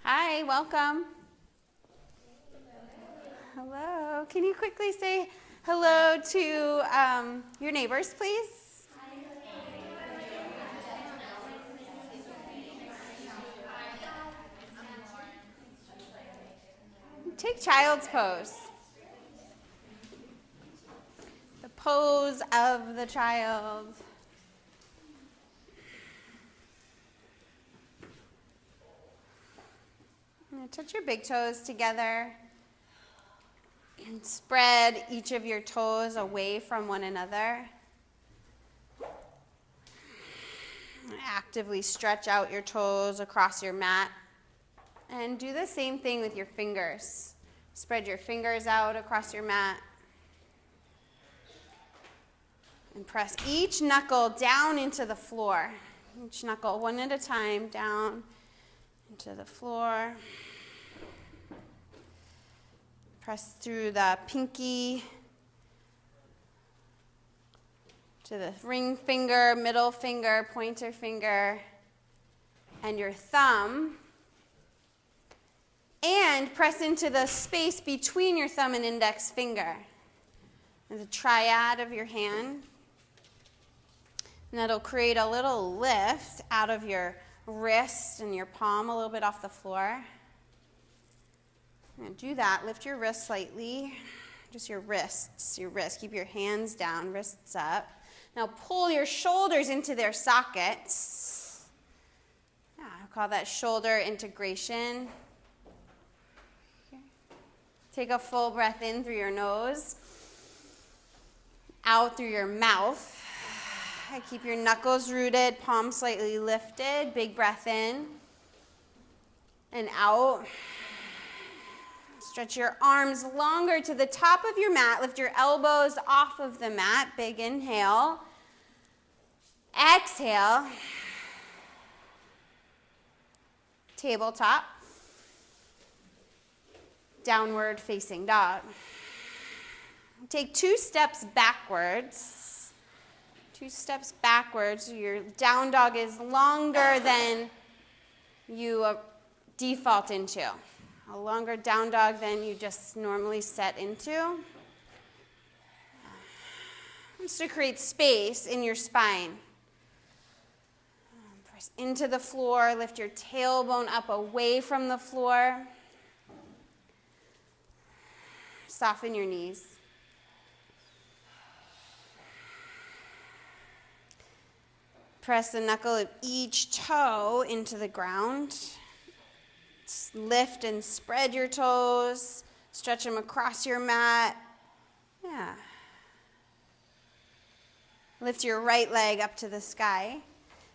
Hi, welcome. Hello. Can you quickly say hello to your neighbors, please? Take child's pose. The pose of the child. Now touch your big toes together and spread each of your toes away from one another. Actively stretch out your toes across your mat. And do the same thing with your fingers. Spread your fingers out across your mat. And press each knuckle down into the floor. Each knuckle one at a time down into the floor. Press through the pinky to the ring finger, middle finger, pointer finger, and your thumb. And press into the space between your thumb and index finger. And the triad of your hand. And that'll create a little lift out of your wrist and your palm a little bit off the floor. And do that. Lift your wrist slightly. Just your wrists. Your wrist. Keep your hands down, wrists up. Now pull your shoulders into their sockets. Yeah, I call that shoulder integration. Take a full breath in through your nose, out through your mouth. Keep your knuckles rooted, palms slightly lifted. Big breath in and out. Stretch your arms longer to the top of your mat. Lift your elbows off of the mat. Big inhale. Exhale. Tabletop. Downward facing dog. Take 2 steps backwards. 2 steps backwards. Your down dog is longer than you default into. A longer down dog than you just normally set into. Just to create space in your spine. Press into the floor. Lift your tailbone up away from the floor. Soften your knees. Press the knuckle of each toe into the ground. Lift and spread your toes. Stretch them across your mat. Yeah. Lift your right leg up to the sky.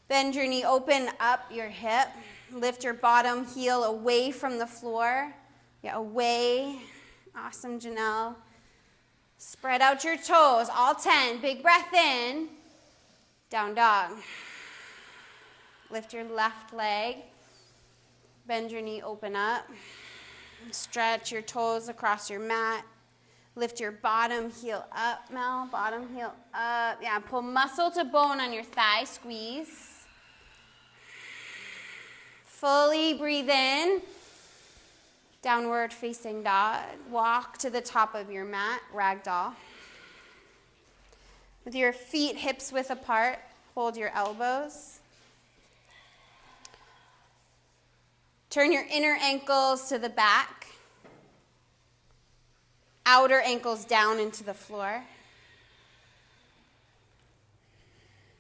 Bend your knee, open up your hip. Lift your bottom heel away from the floor. Yeah, away. Awesome, Janelle. Spread out your toes, all 10. Big breath in. Down dog. Lift your left leg. Bend your knee, open up. Stretch your toes across your mat. Lift your bottom heel up, Mel. Bottom heel up. Yeah, pull muscle to bone on your thigh. Squeeze. Fully breathe in. Downward facing dog. Walk to the top of your mat, ragdoll. With your feet hips width apart, hold your elbows. Turn your inner ankles to the back. Outer ankles down into the floor.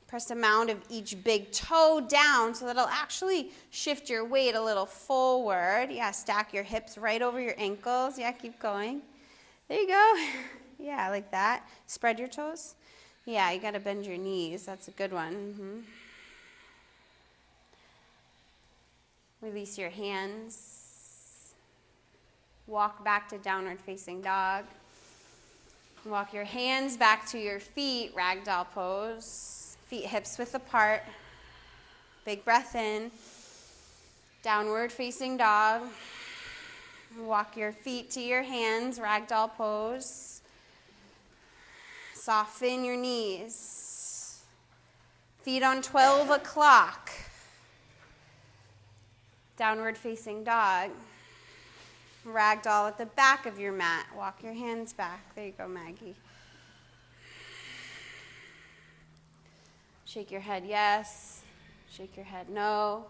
Press a mound of each big toe down so that it'll actually shift your weight a little forward. Yeah, stack your hips right over your ankles. Yeah, keep going. There you go. Yeah, like that. Spread your toes. Yeah, you got to bend your knees. That's a good one. Release your hands. Walk back to downward facing dog. Walk your hands back to your feet, ragdoll pose. Feet hips width apart. Big breath in. Downward facing dog. Walk your feet to your hands, ragdoll pose. Soften your knees. Feet on 12 o'clock. Downward facing dog. Ragdoll at the back of your mat. Walk your hands back. There you go, Maggie. Shake your head yes. Shake your head no.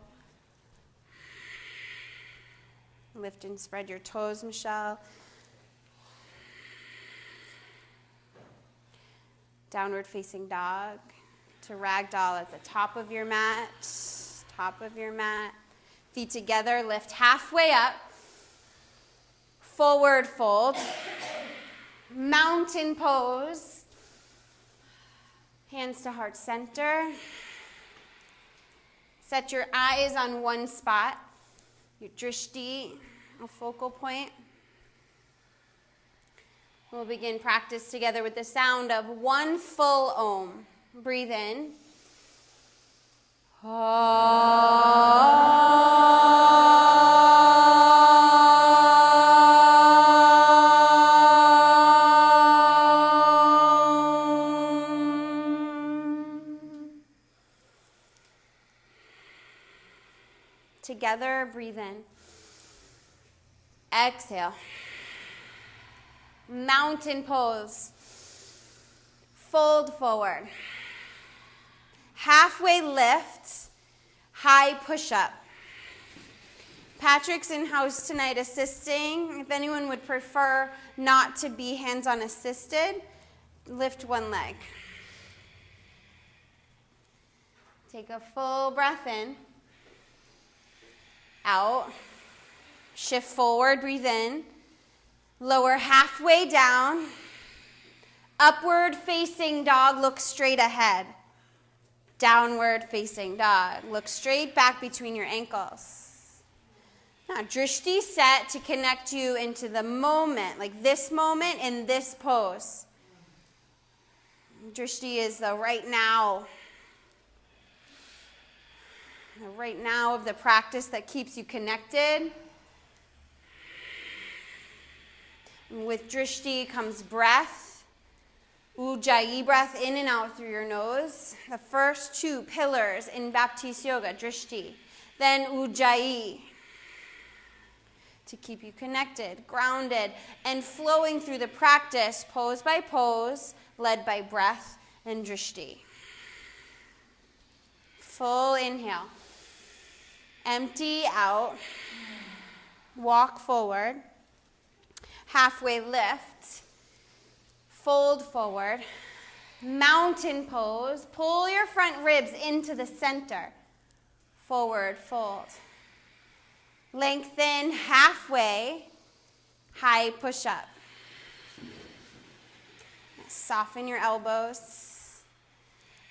Lift and spread your toes, Michelle. Downward facing dog to ragdoll at the top of your mat. Top of your mat. Feet together, lift halfway up. Forward fold. Mountain pose. Hands to heart center. Set your eyes on one spot. Your drishti, a focal point. We'll begin practice together with the sound of one full Om. Breathe in. Together, breathe in. Exhale. Mountain pose. Fold forward. Halfway lift. High push-up. Patrick's in house tonight assisting. If anyone would prefer not to be hands-on assisted, lift one leg. Take a full breath in. Out. Shift forward, breathe in. Lower halfway down. Upward facing dog, look straight ahead. Downward facing dog, look straight back between your ankles. Now, drishti set to connect you into the moment, like this moment in this pose. Drishti is the right now. The right now of the practice that keeps you connected. And with drishti comes breath. Ujjayi, breath in and out through your nose. The first two pillars in Baptiste Yoga, drishti. Then ujjayi. To keep you connected, grounded, and flowing through the practice, pose by pose, led by breath and drishti. Full inhale. Empty out. Walk forward. Halfway lift. Fold forward. Mountain pose. Pull your front ribs into the center. Forward fold. Lengthen halfway. High push-up. Soften your elbows.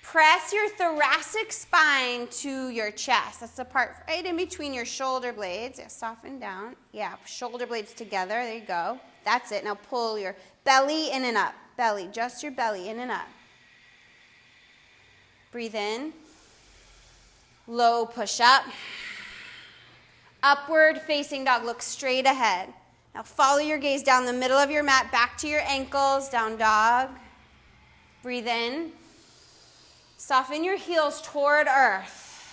Press your thoracic spine to your chest. That's the part right in between your shoulder blades. Yeah, soften down. Yeah, shoulder blades together. There you go. That's it. Now pull your belly in and up. Belly, just your belly in and up. Breathe in. Low push up. Upward facing dog. Look straight ahead. Now follow your gaze down the middle of your mat, back to your ankles, down dog. Breathe in. Soften your heels toward earth.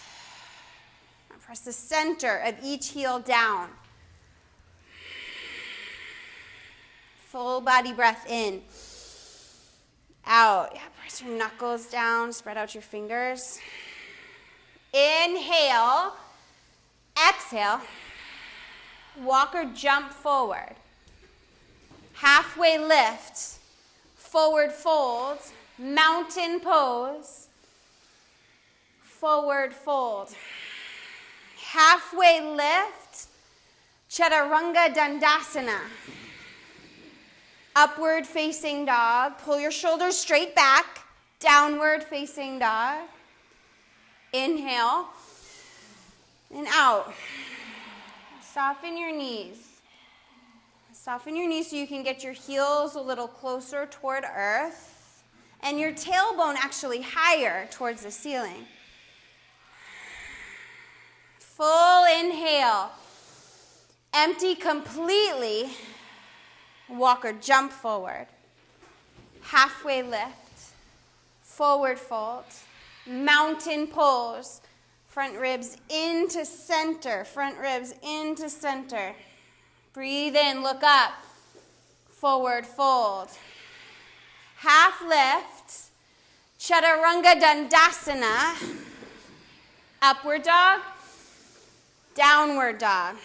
Now press the center of each heel down. Full body breath in. Out. Yeah, press your knuckles down. Spread out your fingers. Inhale. Exhale. Walk or jump forward. Halfway lift. Forward fold. Mountain pose. Forward fold. Halfway lift. Chaturanga Dandasana. Upward facing dog. Pull your shoulders straight back. Downward facing dog. Inhale. And out. Soften your knees. Soften your knees so you can get your heels a little closer toward earth and your tailbone actually higher towards the ceiling. Full inhale. Empty completely. Walk or jump forward. Halfway lift. Forward fold. Mountain pose. Front ribs into center. Front ribs into center. Breathe in, look up. Forward fold. Half lift. Chaturanga Dandasana. Upward dog. Downward dog.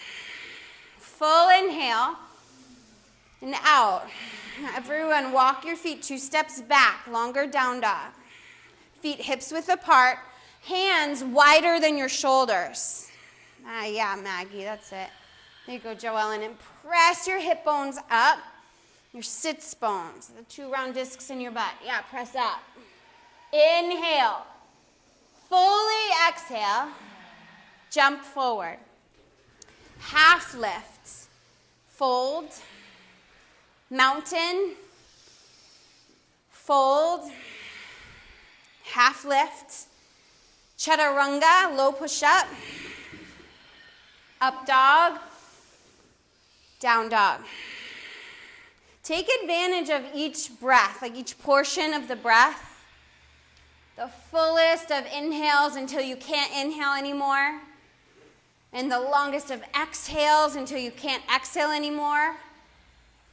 Full inhale. And out. Everyone, walk your feet 2 steps back. Longer down dog. Feet hips width apart. Hands wider than your shoulders. Yeah, Maggie, that's it. There you go, Joellen. And press your hip bones up. Your sits bones. The 2 round discs in your butt. Yeah, press up. Inhale. Fully exhale. Jump forward. Half lift. Fold. Mountain. Fold. Half lift. Chaturanga, low push up. Up dog. Down dog. Take advantage of each breath, like each portion of the breath. The fullest of inhales until you can't inhale anymore. And the longest of exhales until you can't exhale anymore.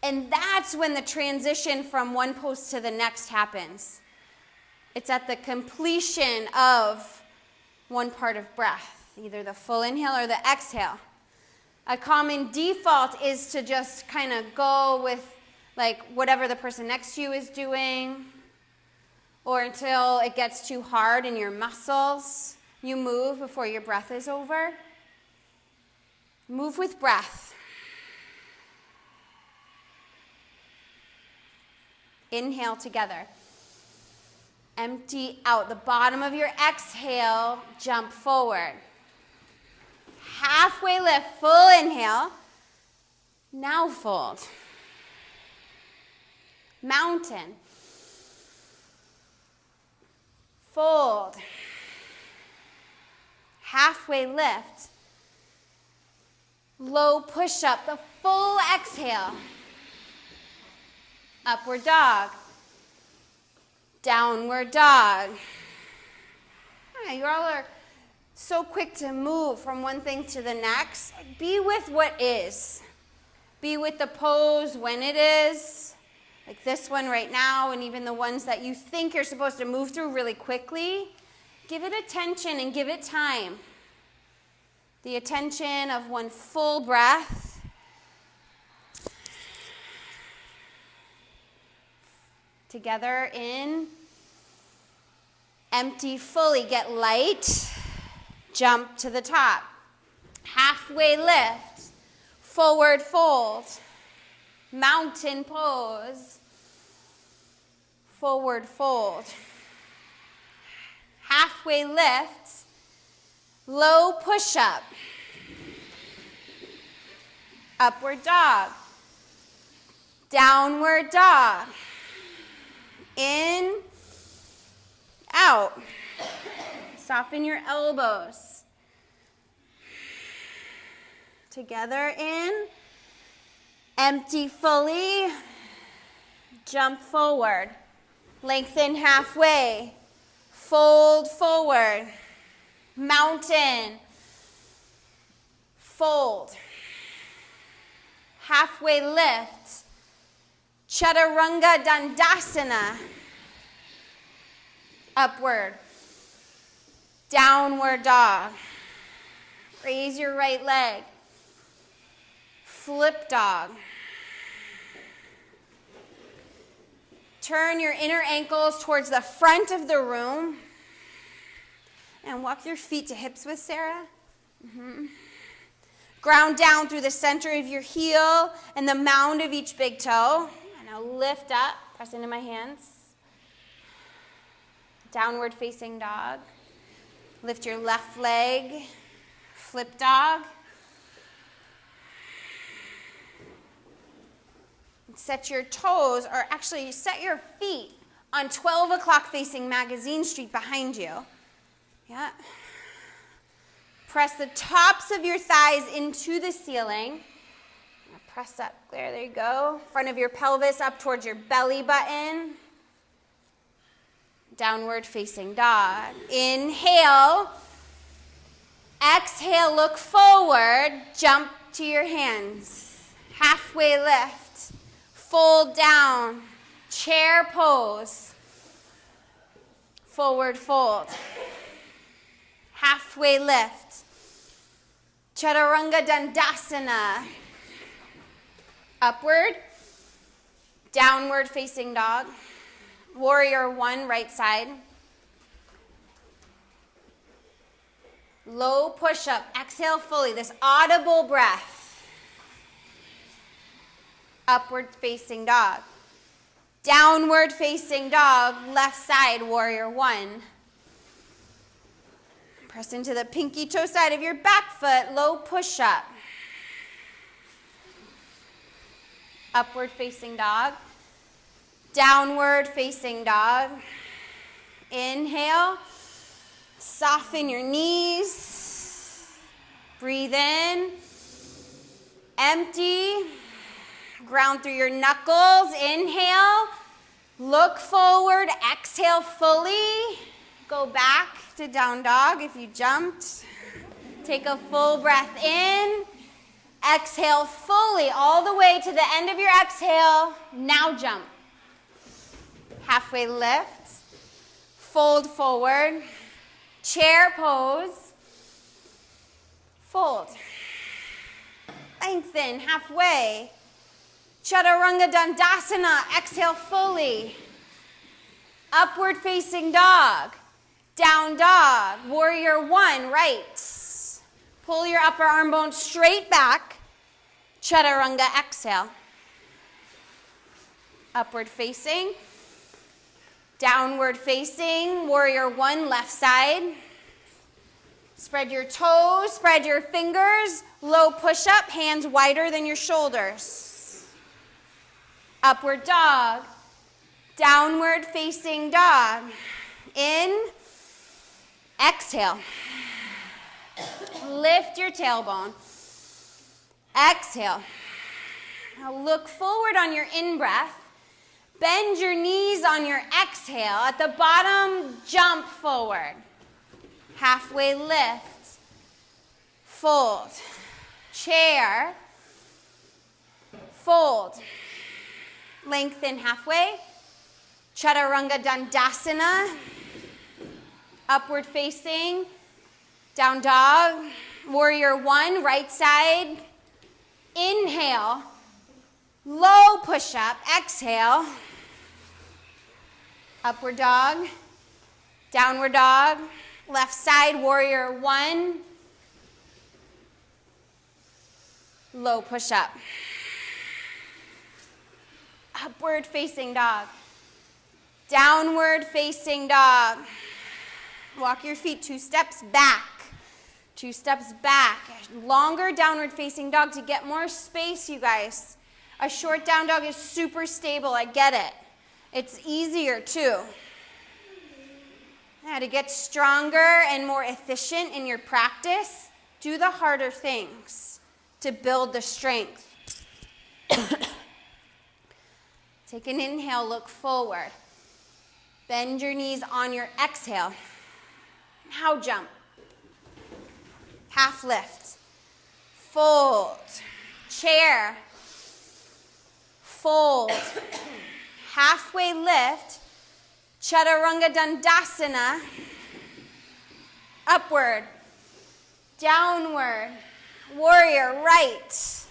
And that's when the transition from one pose to the next happens. It's at the completion of one part of breath, either the full inhale or the exhale. A common default is to just kind of go with like whatever the person next to you is doing, or until it gets too hard in your muscles, you move before your breath is over. Move with breath. Inhale together. Empty out. The bottom of your exhale, jump forward. Halfway lift, full inhale. Now fold. Mountain. Fold. Halfway lift. Low push up, the full exhale. Upward dog. Downward dog. You all are so quick to move from one thing to the next. Be with what is. Be with the pose when it is. Like this one right now, and even the ones that you think you're supposed to move through really quickly. Give it attention and give it time. The attention of one full breath. Together in. Empty fully, get light. Jump to the top. Halfway lift. Forward fold. Mountain pose. Forward fold. Halfway lift. Low push up. Upward dog. Downward dog. In. Out. Soften your elbows. Together in. Empty fully. Jump forward. Lengthen halfway. Fold forward. Mountain. Fold. Halfway lift. Chaturanga Dandasana. Upward. Downward dog. Raise your right leg. Flip dog. Turn your inner ankles towards the front of the room. And walk your feet to hips width, Sarah. Ground down through the center of your heel and the mound of each big toe. And now lift up, press into my hands. Downward facing dog. Lift your left leg, flip dog. Set your toes, or actually set your feet on 12 o'clock facing Magazine Street behind you. Yeah. Press the tops of your thighs into the ceiling. Press up. There you go. Front of your pelvis up towards your belly button. Downward facing dog. Inhale. Exhale, look forward, jump to your hands. Halfway lift, fold down, chair pose, forward fold. Halfway lift, Chaturanga Dandasana. Upward, downward facing dog. Warrior one, right side. Low push-up, exhale fully, this audible breath. Upward facing dog. Downward facing dog, left side, warrior one. Press into the pinky toe side of your back foot, low push-up. Upward facing dog. Downward facing dog. Inhale. Soften your knees. Breathe in. Empty. Ground through your knuckles. Inhale. Look forward. Exhale fully. Go back to down dog if you jumped. Take a full breath in. Exhale fully all the way to the end of your exhale. Now jump. Halfway lift. Fold forward. Chair pose. Fold. Lengthen halfway. Chaturanga Dandasana. Exhale fully. Upward facing dog. Down dog. Warrior one, right. Pull your upper arm bone straight back. Chaturanga, exhale. Upward facing. Downward facing. Warrior one, left side. Spread your toes, spread your fingers. Low push-up, hands wider than your shoulders. Upward dog. Downward facing dog. In. Exhale. Lift your tailbone. Exhale. Now look forward on your in-breath. Bend your knees on your exhale. At the bottom, jump forward. Halfway lift. Fold. Chair. Fold. Lengthen halfway. Chaturanga Dandasana. Upward facing. Down dog. Warrior one, right side. Inhale. Low push-up. Exhale. Upward dog. Downward dog. Left side, warrior one. Low push-up. Upward facing dog. Downward facing dog. Walk your feet 2 steps back. 2 steps back. Longer downward facing dog to get more space, you guys. A short down dog is super stable. I get it. It's easier too. Now to get stronger and more efficient in your practice, do the harder things to build the strength. Take an inhale, look forward. Bend your knees on your exhale. Now jump. Half lift. Fold. Chair. Fold. Halfway lift. Chaturanga Dandasana. Upward. Downward. Warrior right.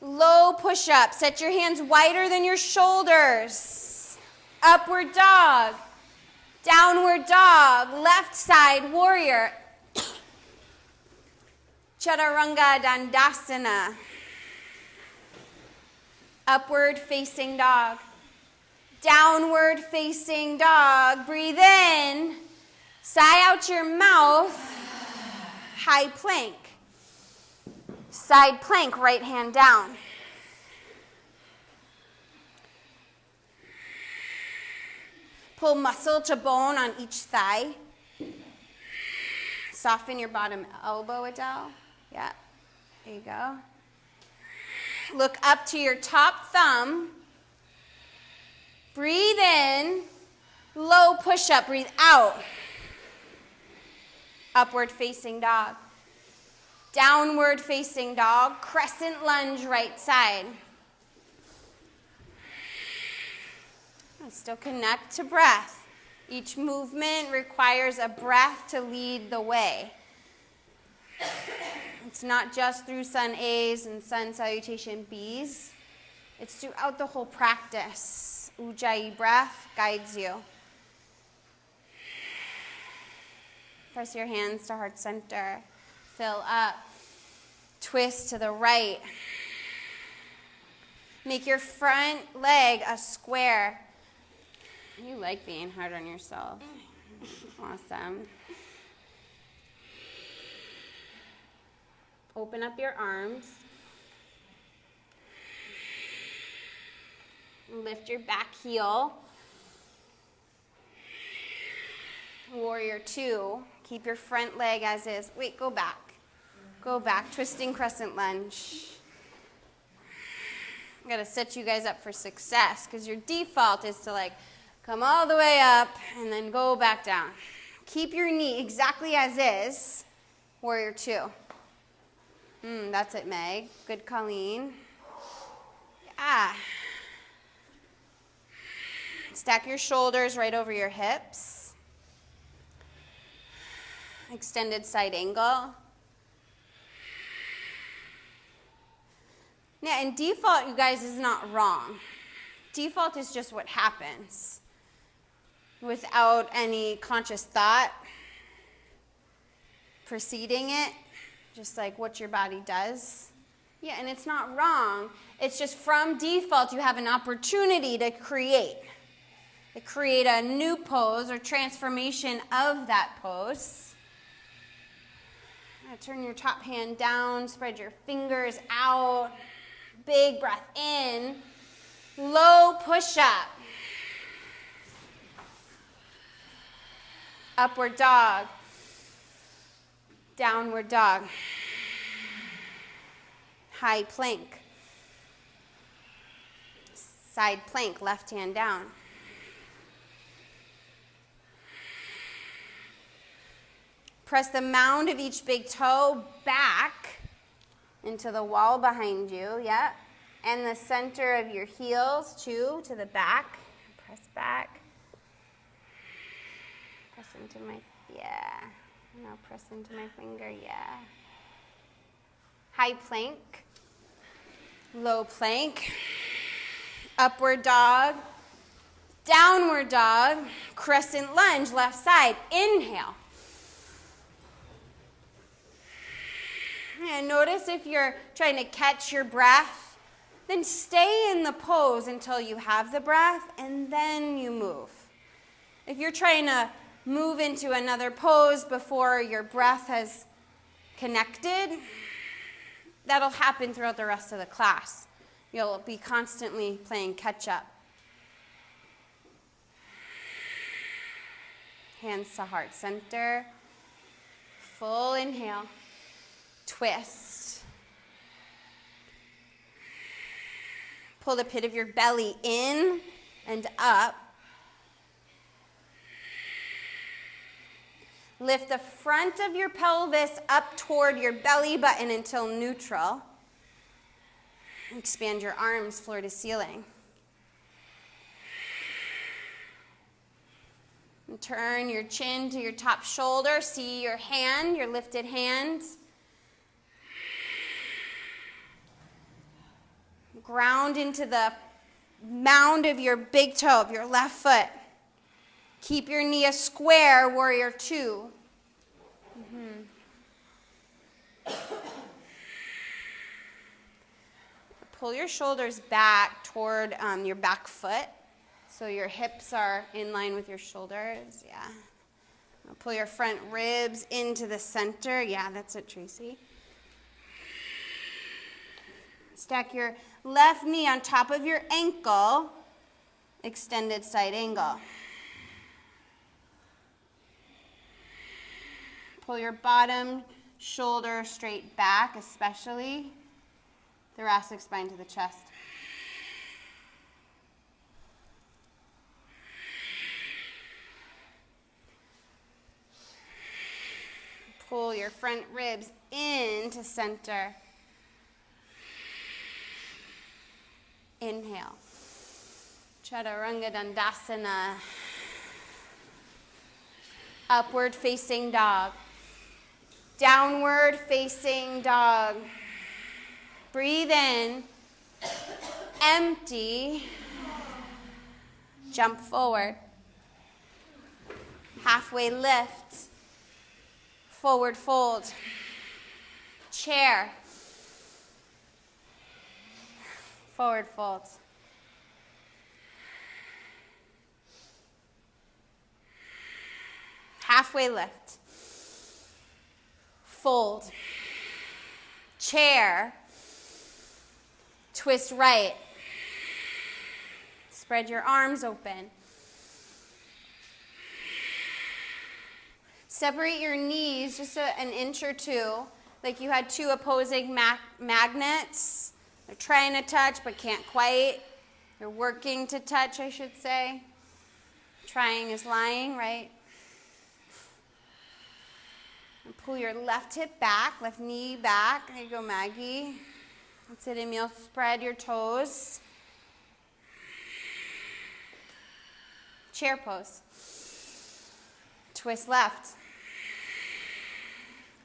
Low push-up. Set your hands wider than your shoulders. Upward dog. Downward dog. Left side warrior. Chaturanga Dandasana. Upward facing dog. Downward facing dog. Breathe in. Sigh out your mouth. High plank. Side plank, right hand down. Pull muscle to bone on each thigh. Soften your bottom elbow, Adele. Yeah, there you go. Look up to your top thumb. Breathe in. Low push-up. Breathe out. Upward facing dog. Downward facing dog. Crescent lunge right side. And still connect to breath. Each movement requires a breath to lead the way. It's not just through sun A's and sun salutation B's. It's throughout the whole practice. Ujjayi breath guides you. Press your hands to heart center. Fill up. Twist to the right. Make your front leg a square. You like being hard on yourself. Awesome. Open up your arms. Lift your back heel. Warrior two. Keep your front leg as is. Wait, go back. Go back. Twisting crescent lunge. I'm going to set you guys up for success because your default is to come all the way up and then go back down. Keep your knee exactly as is. Warrior two. That's it, Meg. Good, Colleen. Yeah. Stack your shoulders right over your hips. Extended side angle. Yeah, and default, you guys, is not wrong. Default is just what happens without any conscious thought preceding it. Just like what your body does. Yeah, and it's not wrong. It's just from default, you have an opportunity to create a new pose or transformation of that pose. Turn your top hand down, spread your fingers out. Big breath in. Low push-up. Upward dog. Downward dog. High plank. Side plank, left hand down. Press the mound of each big toe back into the wall behind you, yep. And the center of your heels, too, to the back. Press back. Press into my, yeah. Now press into my finger, yeah. High plank. Low plank. Upward dog. Downward dog. Crescent lunge, left side. Inhale. And notice if you're trying to catch your breath, then stay in the pose until you have the breath, and then you move. If you're trying to move into another pose before your breath has connected, that'll happen throughout the rest of the class. You'll be constantly playing catch up. Hands to heart center. Full inhale. Twist. Pull the pit of your belly in and up. Lift the front of your pelvis up toward your belly button until neutral. Expand your arms floor to ceiling. And turn your chin to your top shoulder. See your hand, your lifted hand. Ground into the mound of your big toe of your left foot. Keep your knee a square, warrior two. Pull your shoulders back toward your back foot so your hips are in line with your shoulders. Yeah. Pull your front ribs into the center. Yeah, that's it, Tracy. Stack your left knee on top of your ankle. Extended side angle. Pull your bottom shoulder straight back, especially thoracic spine to the chest. pull your front ribs into center. Inhale. Chaturanga Dandasana. Upward facing dog. Downward facing dog. Breathe in. Empty. Jump forward. Halfway lift. Forward fold. Chair. Forward fold. Halfway lift. Fold. Chair. Twist right. Spread your arms open. Separate your knees just an inch or two, like you had two opposing magnets. They're trying to touch but can't quite. They're working to touch, I should say. Trying is lying, right? And pull your left hip back, left knee back. There you go, Maggie. That's it, Emil. Spread your toes. Chair pose. Twist left.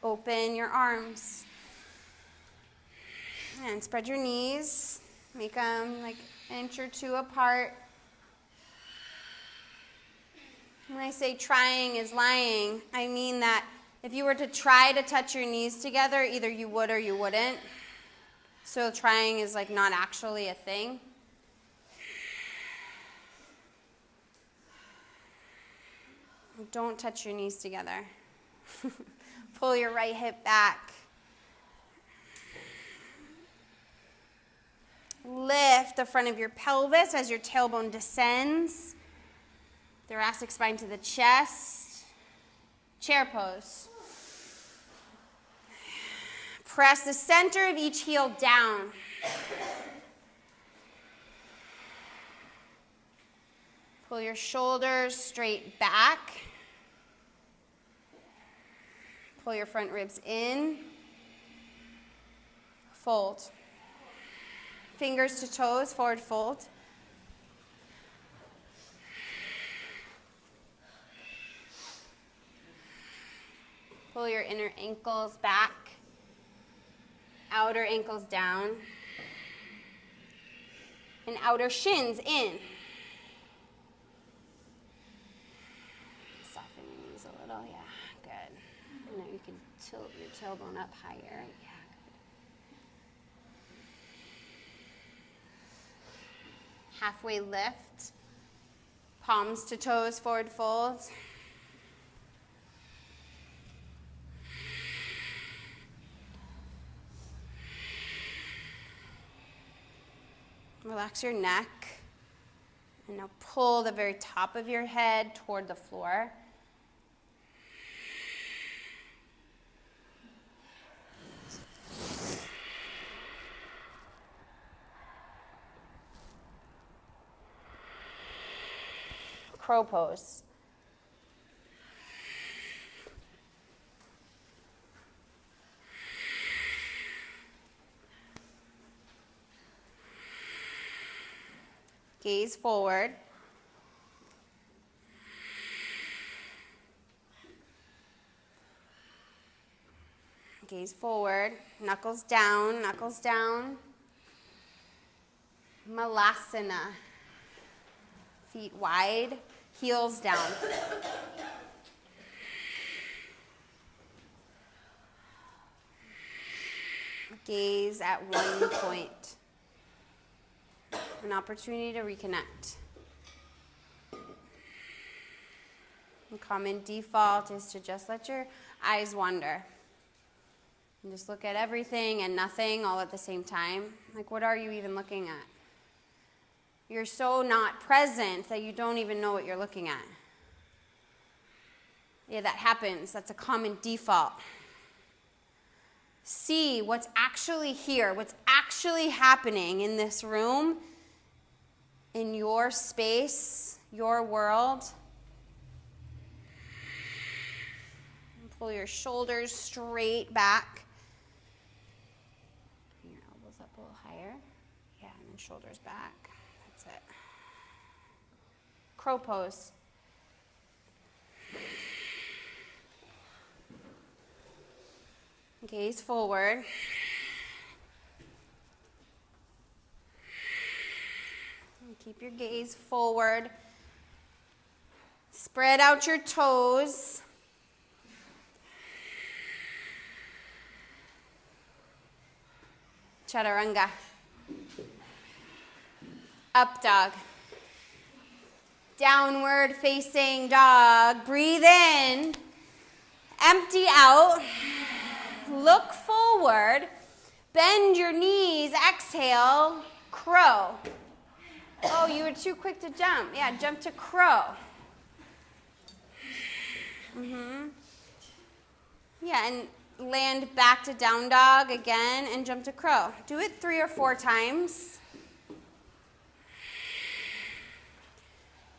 Open your arms. And spread your knees. Make them like an inch or two apart. When I say trying is lying, I mean that if you were to try to touch your knees together, either you would or you wouldn't. So trying is like not actually a thing. Don't touch your knees together. Pull your right hip back. Lift the front of your pelvis as your tailbone descends. Thoracic spine to the chest. Chair pose. Press the center of each heel down. Pull your shoulders straight back. Pull your front ribs in. Fold. Fingers to toes, forward fold. Pull your inner ankles back. Outer ankles down. And outer shins in. Soften your knees a little, yeah, good. Now you can tilt your tailbone up higher, yeah, good. Halfway lift. Palms to toes, forward fold. Relax your neck. And now pull the very top of your head toward the floor. Crow pose. Gaze forward. Gaze forward. Knuckles down, knuckles down. Malasana. Feet wide, heels down. Gaze at one point. An opportunity to reconnect. A common default is to just let your eyes wander. And just look at everything and nothing all at the same time. Like, what are you even looking at? You're so not present that you don't even know what you're looking at. Yeah, that happens. That's a common default. See what's actually here, what's actually happening in this room, in your space, your world. Pull your shoulders straight back. Bring your elbows up a little higher. Yeah, and then shoulders back. That's it. Crow pose. Gaze forward. And keep your gaze forward. Spread out your toes. Chaturanga. Up dog. Downward facing dog. Breathe in. Empty out. Look forward. Bend your knees. Exhale. Crow. Oh, you were too quick to jump. Yeah, jump to crow. Yeah, and land back to down dog again and jump to crow. Do it 3 or 4 times.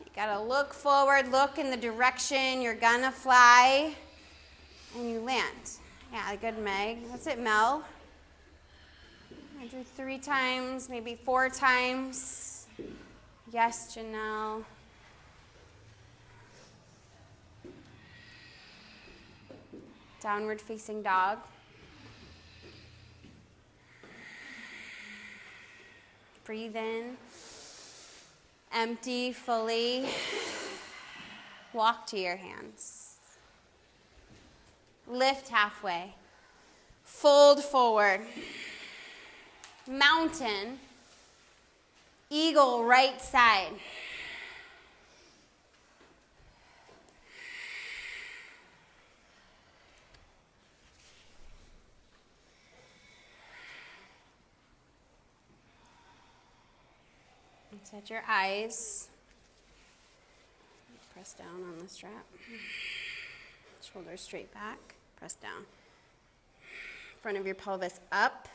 You gotta look forward, look in the direction you're gonna fly, and you land. Yeah, good, Meg. That's it, Mel. I do 3 times, maybe 4 times. Yes, Janelle. Downward facing dog. Breathe in. Empty fully. Walk to your hands. Lift halfway. Fold forward. Mountain. Eagle right side. Set your eyes. Press down on the strap. Shoulders straight back. Press down. Front of your pelvis up.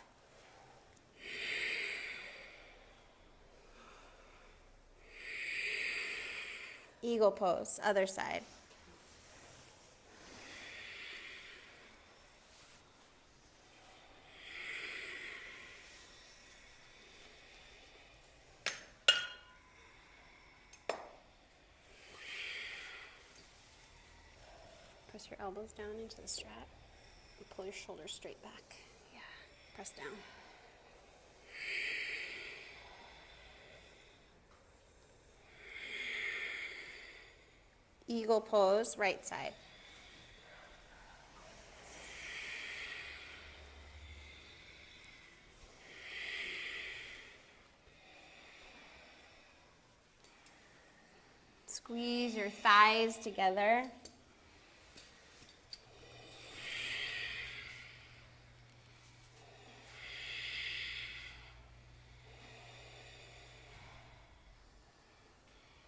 Eagle pose, other side. Press your elbows down into the strap and pull your shoulders straight back. Yeah, press down. Eagle pose, right side. Squeeze your thighs together.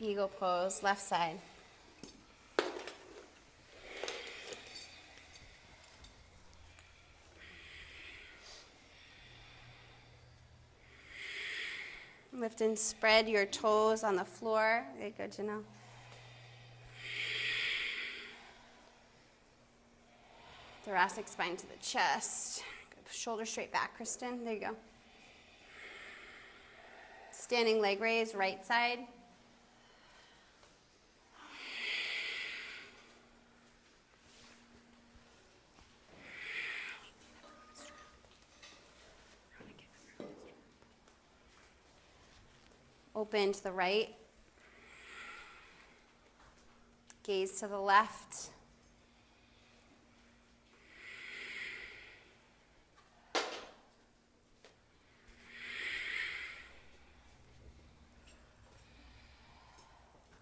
Eagle pose, left side. Lift and spread your toes on the floor. There you go, Janelle. Thoracic spine to the chest. Good. Shoulder straight back, Kristen. There you go. Standing leg raise, right side. Open to the right. Gaze to the left.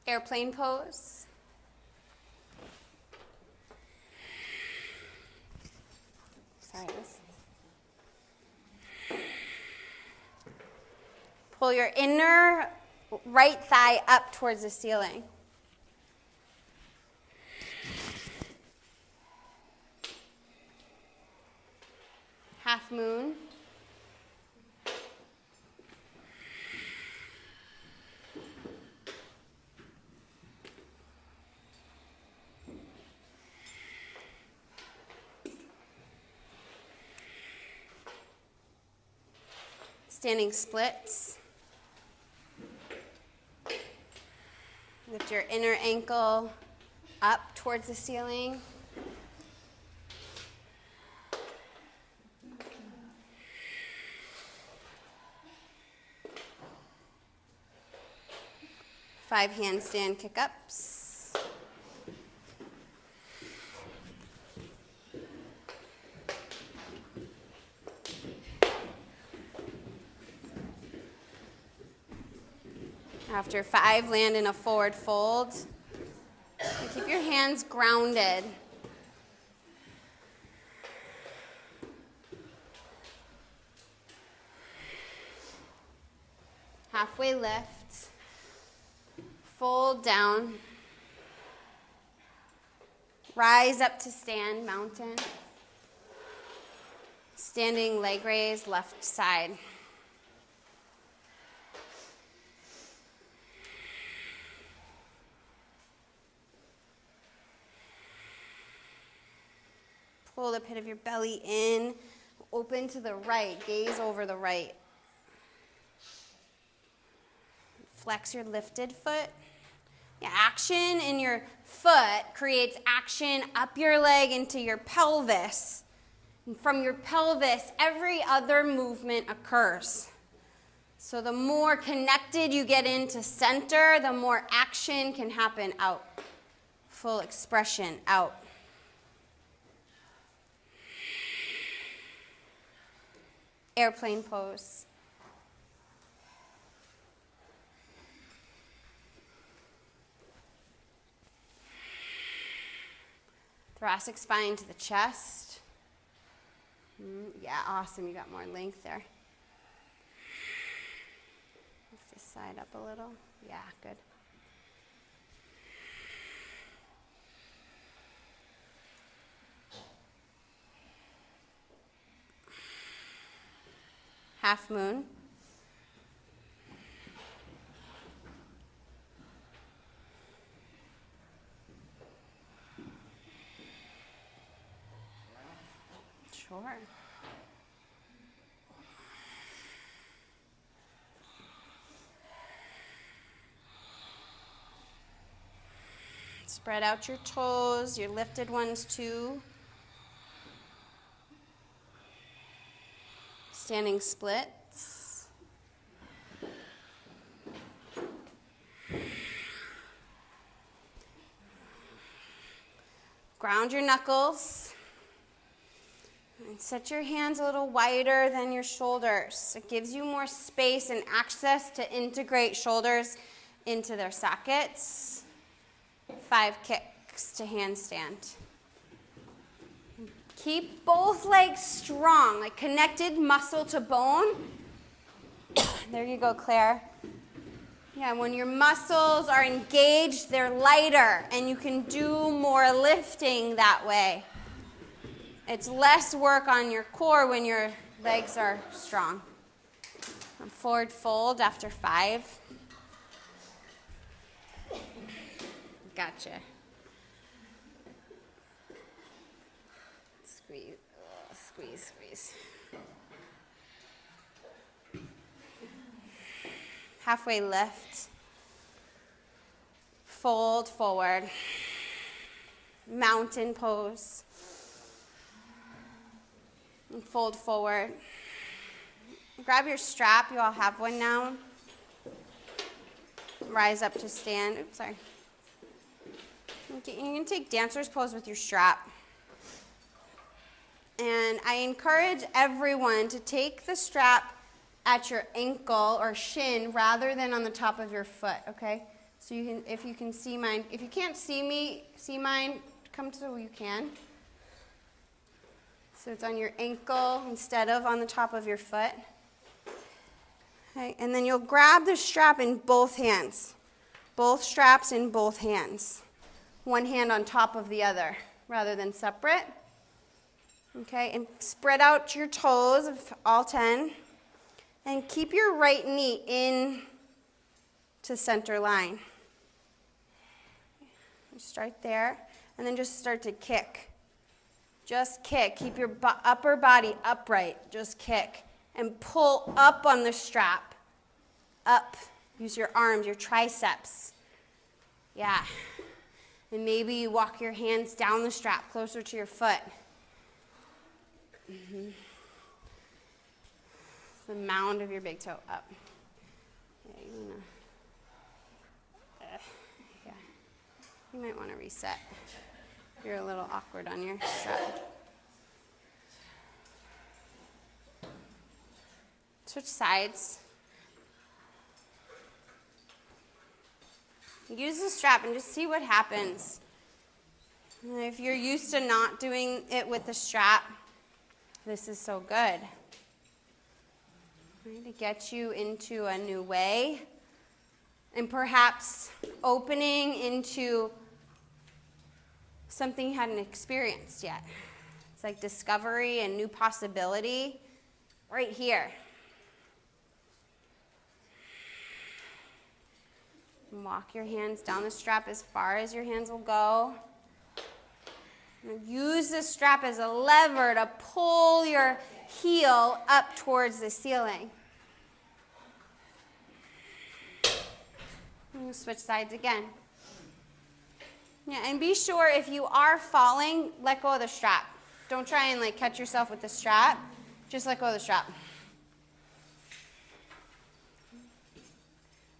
Airplane pose. Sorry, pull your inner right thigh up towards the ceiling. Half moon. Standing splits. Lift your inner ankle up towards the ceiling. Five handstand kick-ups. After 5, land in a forward fold. And keep your hands grounded. Halfway lift. Fold down. Rise up to stand, mountain. Standing leg raise, left side. Pull the pit of your belly in, open to the right, gaze over the right. Flex your lifted foot. Yeah, action in your foot creates action up your leg into your pelvis. And from your pelvis, every other movement occurs. So the more connected you get into center, the more action can happen out. Full expression out. Airplane pose. Thoracic spine to the chest. Yeah, awesome. You got more length there. Lift this side up a little. Yeah, good. Half moon. Sure. Spread out your toes, your lifted ones too. Standing splits. Ground your knuckles. And set your hands a little wider than your shoulders. It gives you more space and access to integrate shoulders into their sockets. 5 kicks to handstand. Keep both legs strong, like connected muscle to bone. There you go, Claire. Yeah, when your muscles are engaged, they're lighter, and you can do more lifting that way. It's less work on your core when your legs are strong. Forward fold after 5. Gotcha. Squeeze, squeeze, squeeze. Halfway lift. Fold forward. Mountain pose. And fold forward. Grab your strap. You all have one now. Rise up to stand. Oops, sorry. Okay, you can take dancer's pose with your strap. And I encourage everyone to take the strap at your ankle or shin rather than on the top of your foot, okay? So you can, if you can see mine, if you can't see mine, come to where you can. So it's on your ankle instead of on the top of your foot. Okay, and then you'll grab the strap in both hands. Both straps in both hands. One hand on top of the other rather than separate. Okay, and spread out your toes of all 10. And keep your right knee in to center line. Start there, and then just start to kick. Just kick. Keep your upper body upright. Just kick. and pull up on the strap. Up. Use your arms, your triceps. Yeah. And maybe you walk your hands down the strap closer to your foot. The mound of your big toe up. Yeah, you might want to reset. You're a little awkward on your strap. Switch sides. Use the strap and just see what happens. And if you're used to not doing it with the strap, this is so good. Trying to get you into a new way and perhaps opening into something you hadn't experienced yet. It's like discovery and new possibility right here. And walk your hands down the strap as far as your hands will go. And use this strap as a lever to pull your heel up towards the ceiling. And we'll switch sides again. Yeah, and be sure if you are falling, let go of the strap. Don't try and catch yourself with the strap. Just let go of the strap.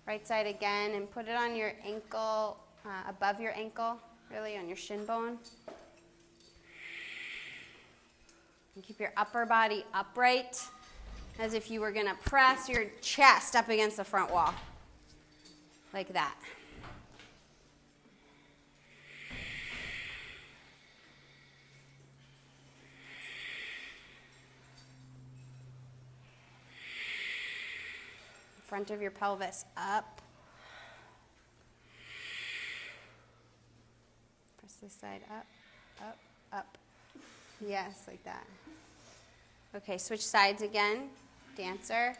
Right side again, and put it on your ankle, above your ankle, really on your shin bone. And keep your upper body upright, as if you were going to press your chest up against the front wall, like that. Front of your pelvis up. Press this side up, up, up. Yes, like that. Okay, switch sides again. Dancer.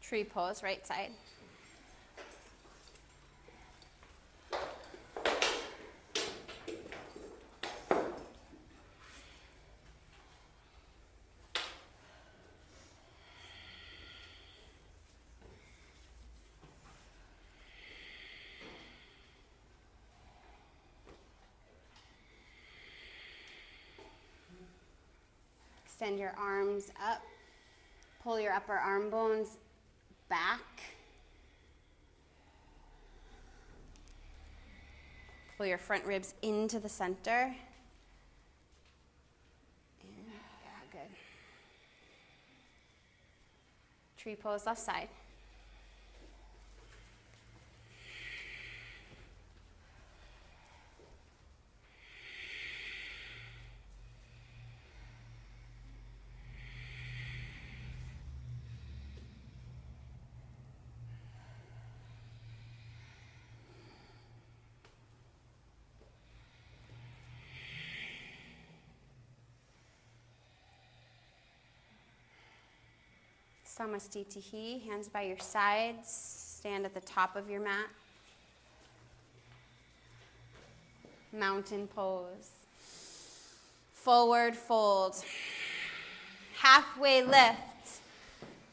Tree pose, right side. Extend your arms up. Pull your upper arm bones back. Pull your front ribs into the center. And, yeah, good. Tree pose, left side. Samastitihi, hands by your sides, stand at the top of your mat. Mountain pose. Forward fold. Halfway lift.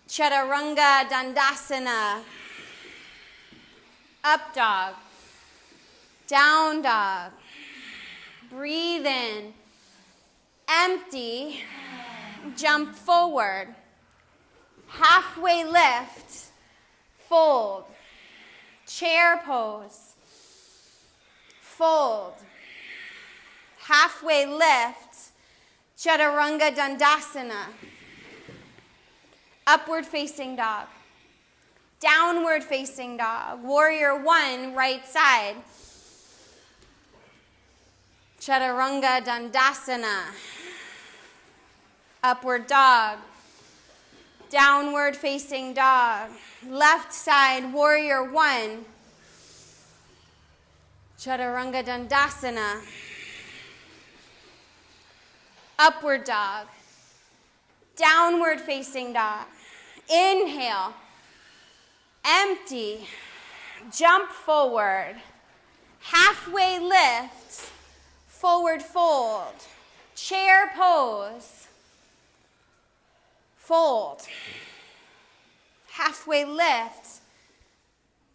Chaturanga Dandasana. Up dog. Down dog. Breathe in. Empty. Jump forward. Halfway lift, fold, chair pose, fold, halfway lift, Chaturanga Dandasana, upward facing dog, downward facing dog, warrior one, right side, Chaturanga Dandasana, Upward dog. Downward facing dog. Left side, warrior one. Chaturanga Dandasana. Upward dog. Downward facing dog. Inhale. Empty. Jump forward. Halfway lift. Forward fold. Chair pose. Fold. Halfway lift.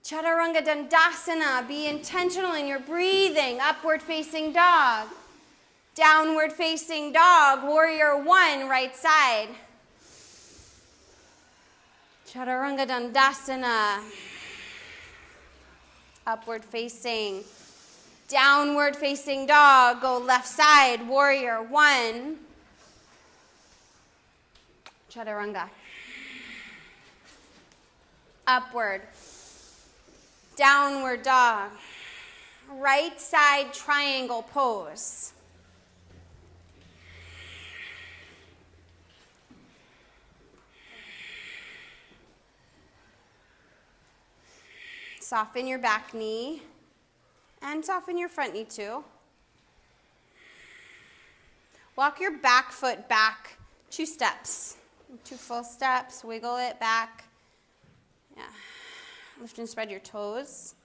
Chaturanga Dandasana. Be intentional in your breathing. Upward facing dog. Downward facing dog. Warrior one, right side. Chaturanga Dandasana. Upward facing. Downward facing dog. Go left side. Warrior one. Chaturanga. Upward. Downward dog. Right side triangle pose. Soften your back knee and soften your front knee too. Walk your back foot back 2 steps. 2 full steps, wiggle it back. Yeah. Lift and spread your toes.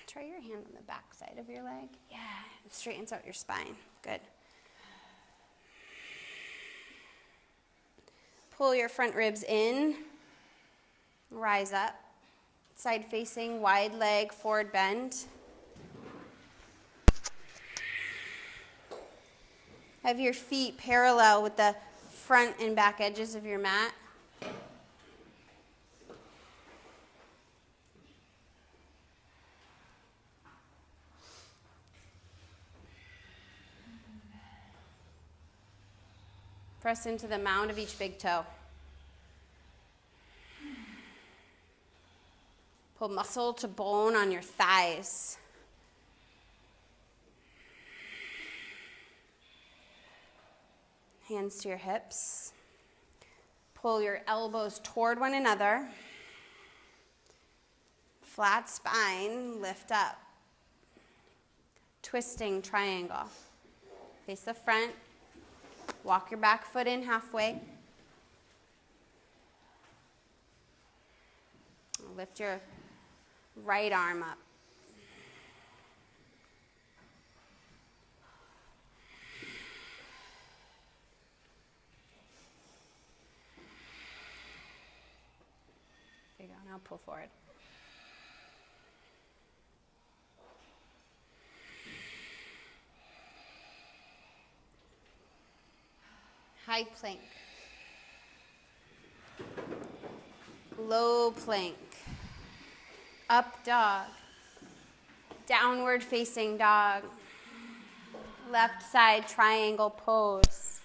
Try your hand on the back side of your leg. Yeah, it straightens out your spine. Good. Pull your front ribs in. Rise up. Side facing, wide leg, forward bend. Have your feet parallel with the front and back edges of your mat. Press into the mound of each big toe. Pull muscle to bone on your thighs. Hands to your hips. Pull your elbows toward one another. Flat spine, lift up. Twisting triangle. Face the front. Walk your back foot in halfway. Lift your right arm up. There you go. Now pull forward. High plank. Low plank. Up dog. Downward facing dog. Left side triangle pose.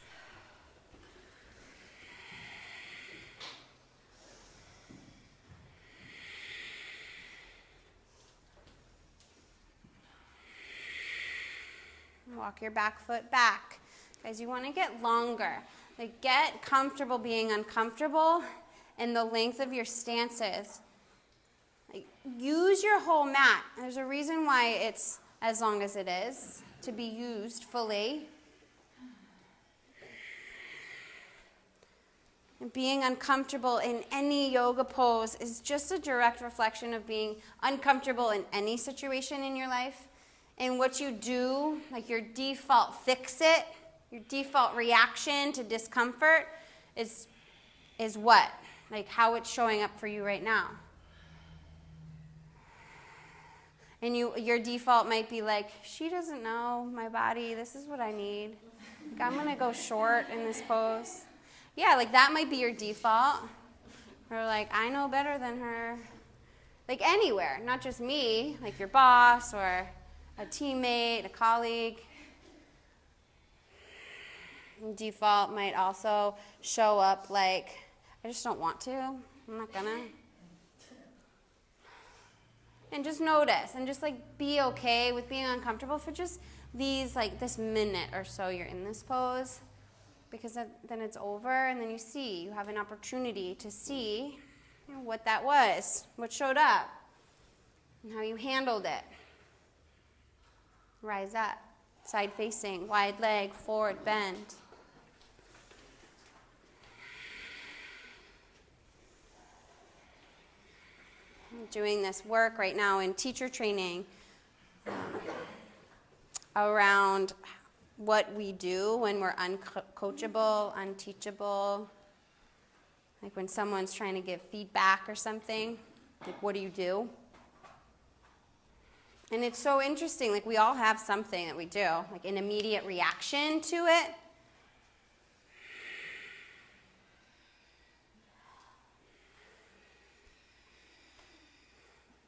Walk your back foot back. Guys, you want to get longer. Like, get comfortable being uncomfortable in the length of your stances. Like, use your whole mat. There's a reason why it's as long as it is, to be used fully. And being uncomfortable in any yoga pose is just a direct reflection of being uncomfortable in any situation in your life. And what you do, like your default fix-it, your default reaction to discomfort is what? Like how it's showing up for you right now. And your default might be like, she doesn't know my body. This is what I need. Like, I'm going to go short in this pose. Yeah, like that might be your default. Or like, I know better than her. Like anywhere, not just me, like your boss or a teammate, a colleague. Default might also show up like, I just don't want to. I'm not gonna. And just notice and just like be okay with being uncomfortable for just these, like this minute or so you're in this pose, because then it's over, and then you have an opportunity to see what that was, what showed up, and how you handled it. Rise up, side facing, wide leg, forward bend. I'm doing this work right now in teacher training around what we do when we're uncoachable, unteachable. Like when someone's trying to give feedback or something, like what do you do? And it's so interesting, like we all have something that we do, like an immediate reaction to it.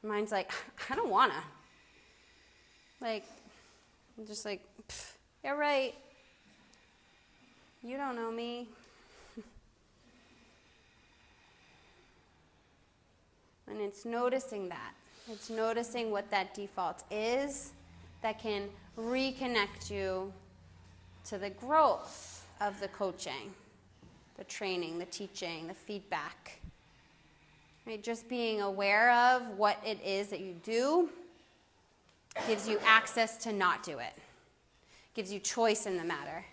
Mine's like, I don't wanna. Like, I'm just like, you're right. You don't know me. And it's noticing that. It's noticing what that default is that can reconnect you to the growth of the coaching, the training, the teaching, the feedback. Right? Just being aware of what it is that you do gives you access to not do it. Gives you choice in the matter.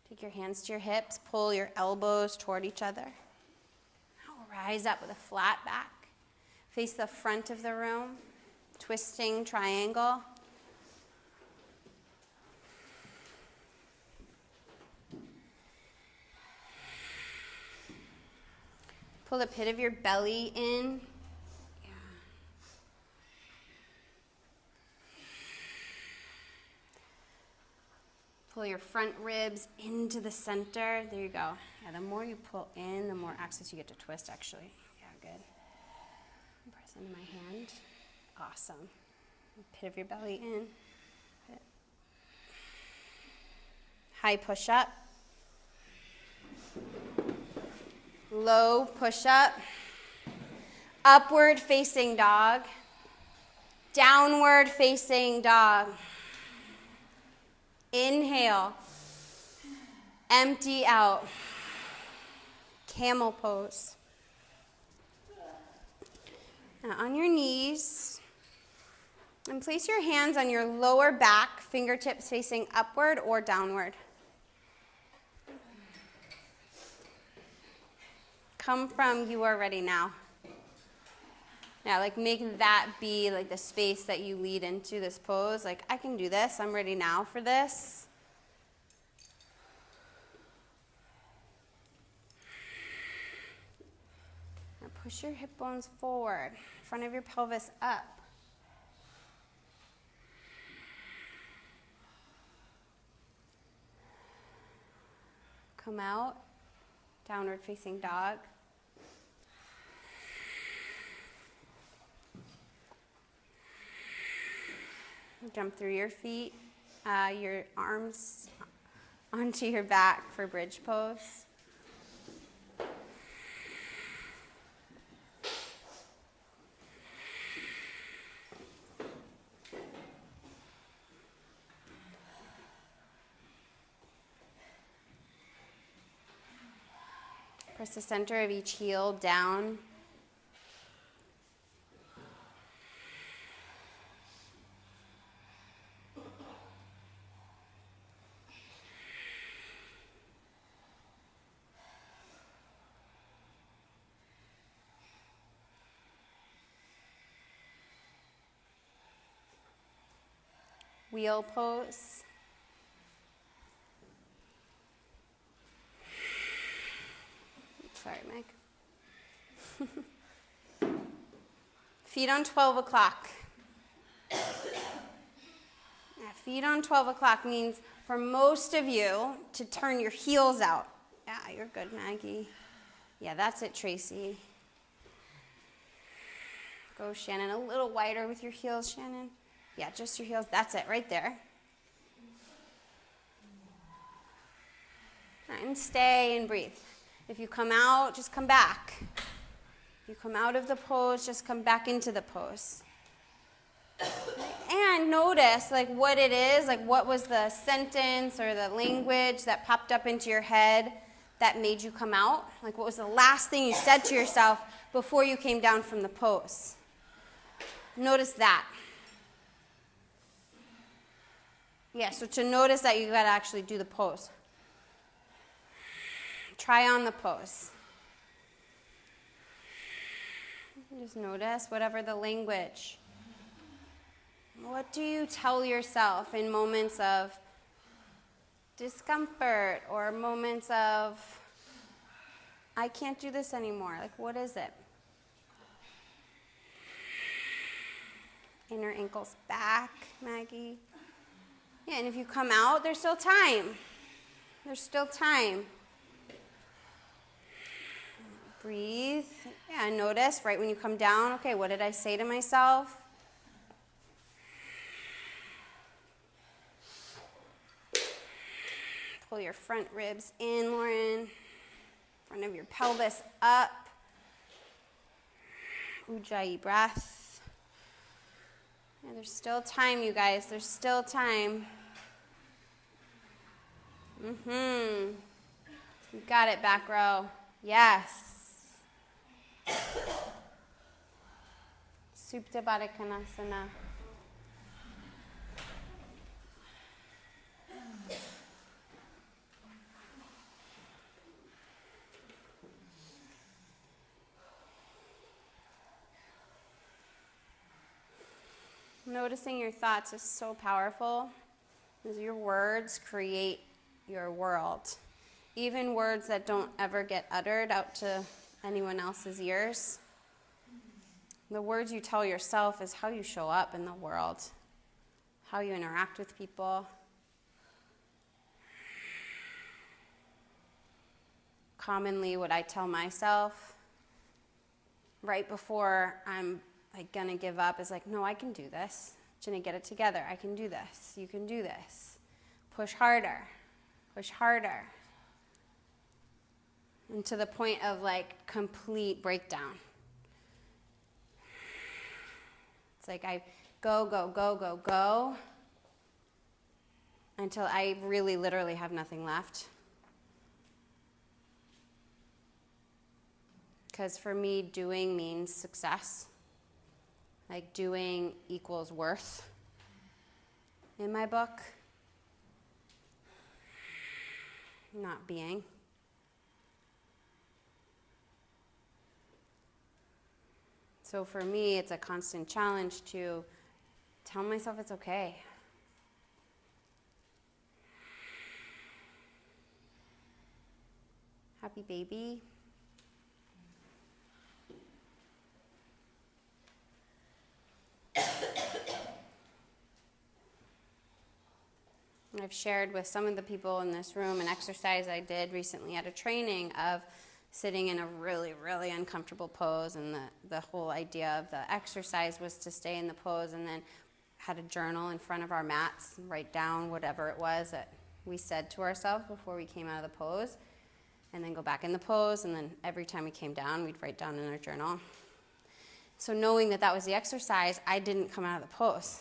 Take your hands to your hips, pull your elbows toward each other. Rise up with a flat back. Face the front of the room, twisting triangle. Pull the pit of your belly in. Pull your front ribs into the center. There you go. Yeah, the more you pull in, the more access you get to twist, actually. Yeah, good. Press into my hand. Awesome. Pit of your belly in. High push-up. Low push-up. Upward facing dog. Downward facing dog. Inhale, empty out, camel pose. Now on your knees, and place your hands on your lower back, fingertips facing upward or downward. Come from you are ready now. Now, like make that be like the space that you lead into this pose. Like, I can do this. I'm ready now for this. Now push your hip bones forward, front of your pelvis up. Come out, downward facing dog. Jump through your feet, your arms onto your back for bridge pose. Press the center of each heel down. Wheel pose. Sorry, Mike. Feet on 12 o'clock. Yeah, feet on 12 o'clock means for most of you to turn your heels out. Yeah, you're good, Maggie. Yeah, that's it, Tracy. Go, Shannon. A little wider with your heels, Shannon. Yeah, just your heels. That's it, right there. All right, and stay and breathe. If you come out, just come back. You come out of the pose, just come back into the pose. And notice like what it is, like what was the sentence or the language that popped up into your head that made you come out? Like what was the last thing you said to yourself before you came down from the pose? Notice that. Yeah, so to notice that, you got to actually do the pose. Try on the pose. Just notice whatever the language. What do you tell yourself in moments of discomfort or moments of, I can't do this anymore? Like, what is it? Inner ankles back, Maggie. Yeah, and if you come out, there's still time. There's still time. Breathe. Yeah, notice right when you come down, okay, what did I say to myself? Pull your front ribs in, Lauren. Front of your pelvis up. Ujjayi breath. Yeah, there's still time, you guys. There's still time. You got it, back row. Yes. Supta Baddha Konasana. Noticing your thoughts is so powerful, because your words create your world. Even words that don't ever get uttered out to anyone else's ears. The words you tell yourself is how you show up in the world, how you interact with people. Commonly, what I tell myself right before I'm gonna give up is like, no, I can do this. Janae, get it together. I can do this. You can do this. Push harder. Push harder. And to the point of complete breakdown. It's like I go until I really literally have nothing left. Because for me, doing means success. Doing equals worth in my book, not being. So for me, it's a constant challenge to tell myself it's okay. Happy baby. I've shared with some of the people in this room an exercise I did recently at a training of sitting in a really, really uncomfortable pose, and the whole idea of the exercise was to stay in the pose and then had a journal in front of our mats, write down whatever it was that we said to ourselves before we came out of the pose, and then go back in the pose, and then every time we came down, we'd write down in our journal. So knowing that that was the exercise, I didn't come out of the pose.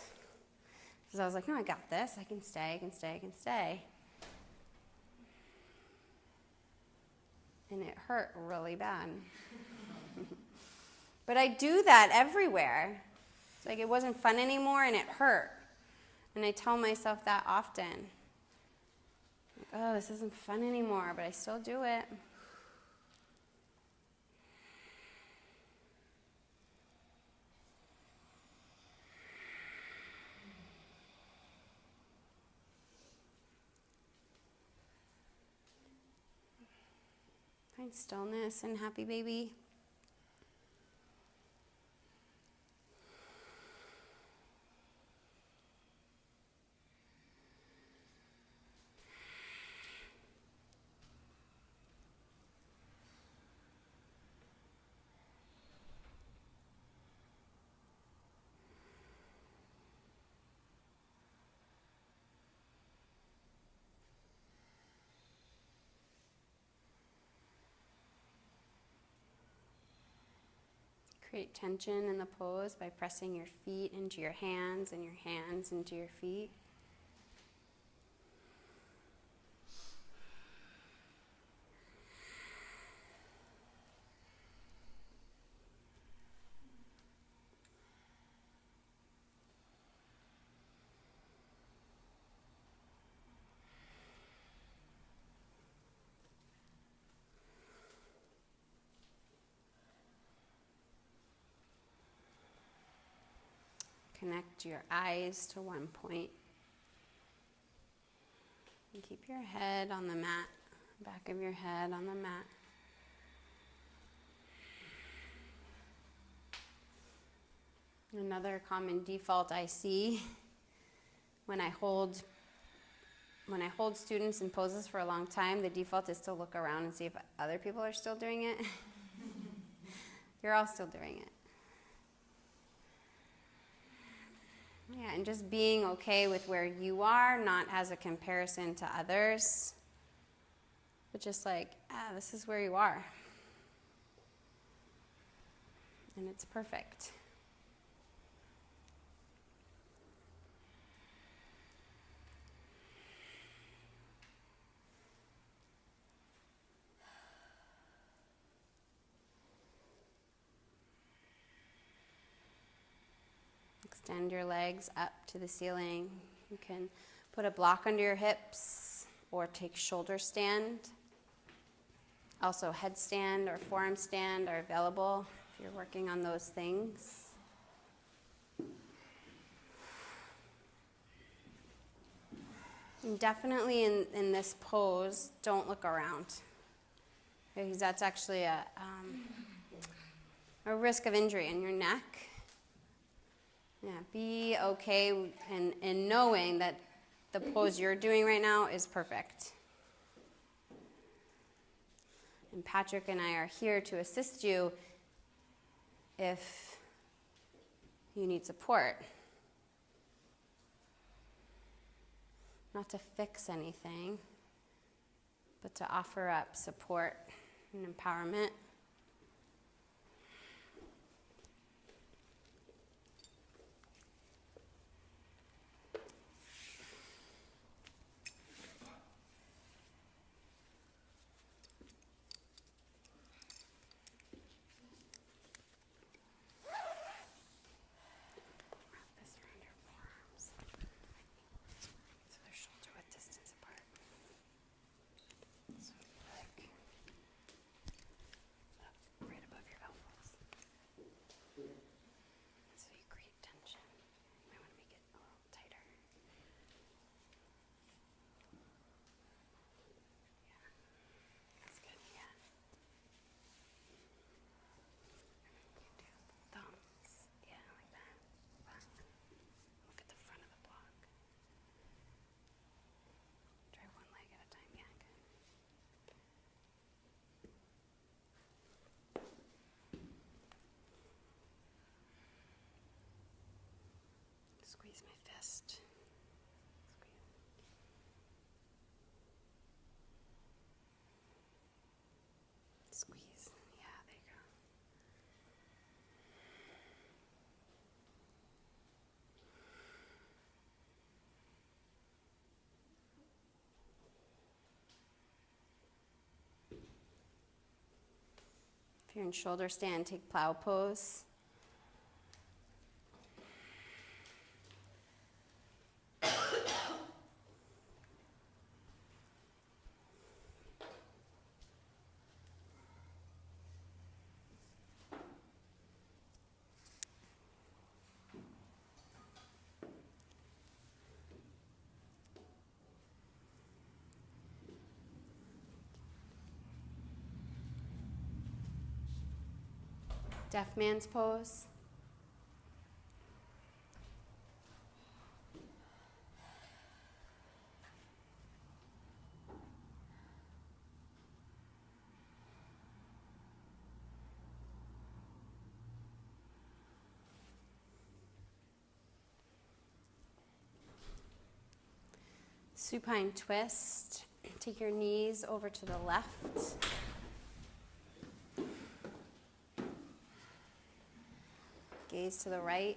Because I was like, no, I got this. I can stay, I can stay, I can stay. And it hurt really bad. But I do that everywhere. It's like it wasn't fun anymore and it hurt. And I tell myself that often. Like, oh, this isn't fun anymore, but I still do it. Find stillness and happy baby. Create tension in the pose by pressing your feet into your hands and your hands into your feet. Connect your eyes to one point. And keep your head on the mat, back of your head on the mat. Another common default I see when I hold students in poses for a long time, the default is to look around and see if other people are still doing it. You're all still doing it. Yeah, and just being okay with where you are, not as a comparison to others, but just like, this is where you are. And it's perfect. Extend your legs up to the ceiling. You can put a block under your hips or take shoulder stand. Also headstand or forearm stand are available if you're working on those things. And definitely in this pose, don't look around, because that's actually a risk of injury in your neck. Yeah, be okay in knowing that the pose you're doing right now is perfect. And Patrick and I are here to assist you if you need support. Not to fix anything, but to offer up support and empowerment. Squeeze my fist. Squeeze. Yeah, there you go. If you're in shoulder stand, take plow pose. Deaf man's pose. Supine twist. Take your knees over to the left. gaze to the right.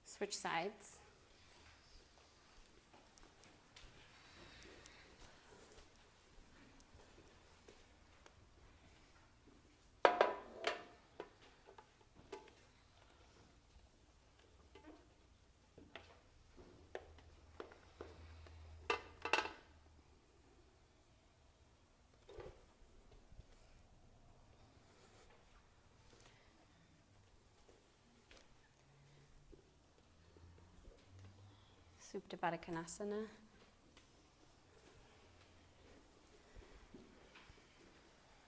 Switch sides. Supta Baddha Konasana.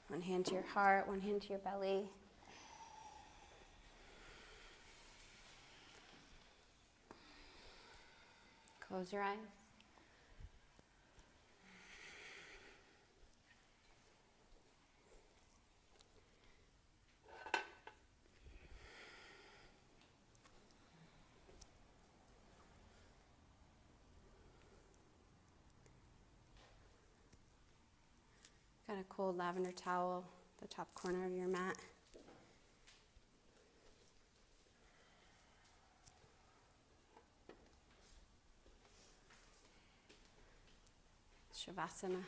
One hand to your heart, one hand to your belly. Close your eyes. Got a cold lavender towel, the top corner of your mat. Shavasana.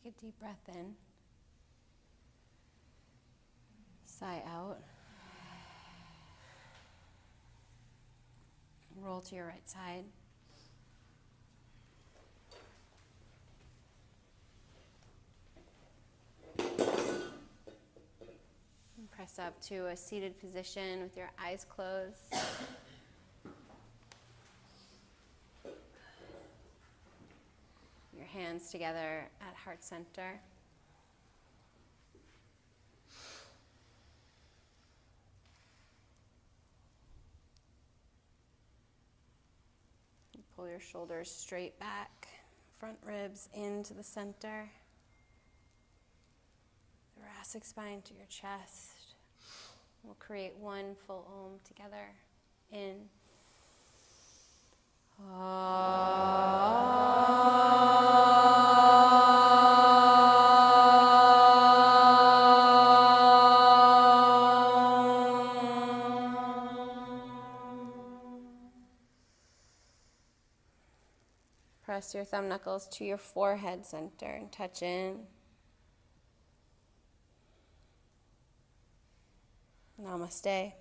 Take a deep breath in. Sigh out. Roll to your right side. And press up to a seated position with your eyes closed. Your hands together at heart center. Pull your shoulders straight back, front ribs into the center, thoracic spine to your chest. We'll create one full Om together. In. Press your thumb knuckles to your forehead center and touch in. Namaste.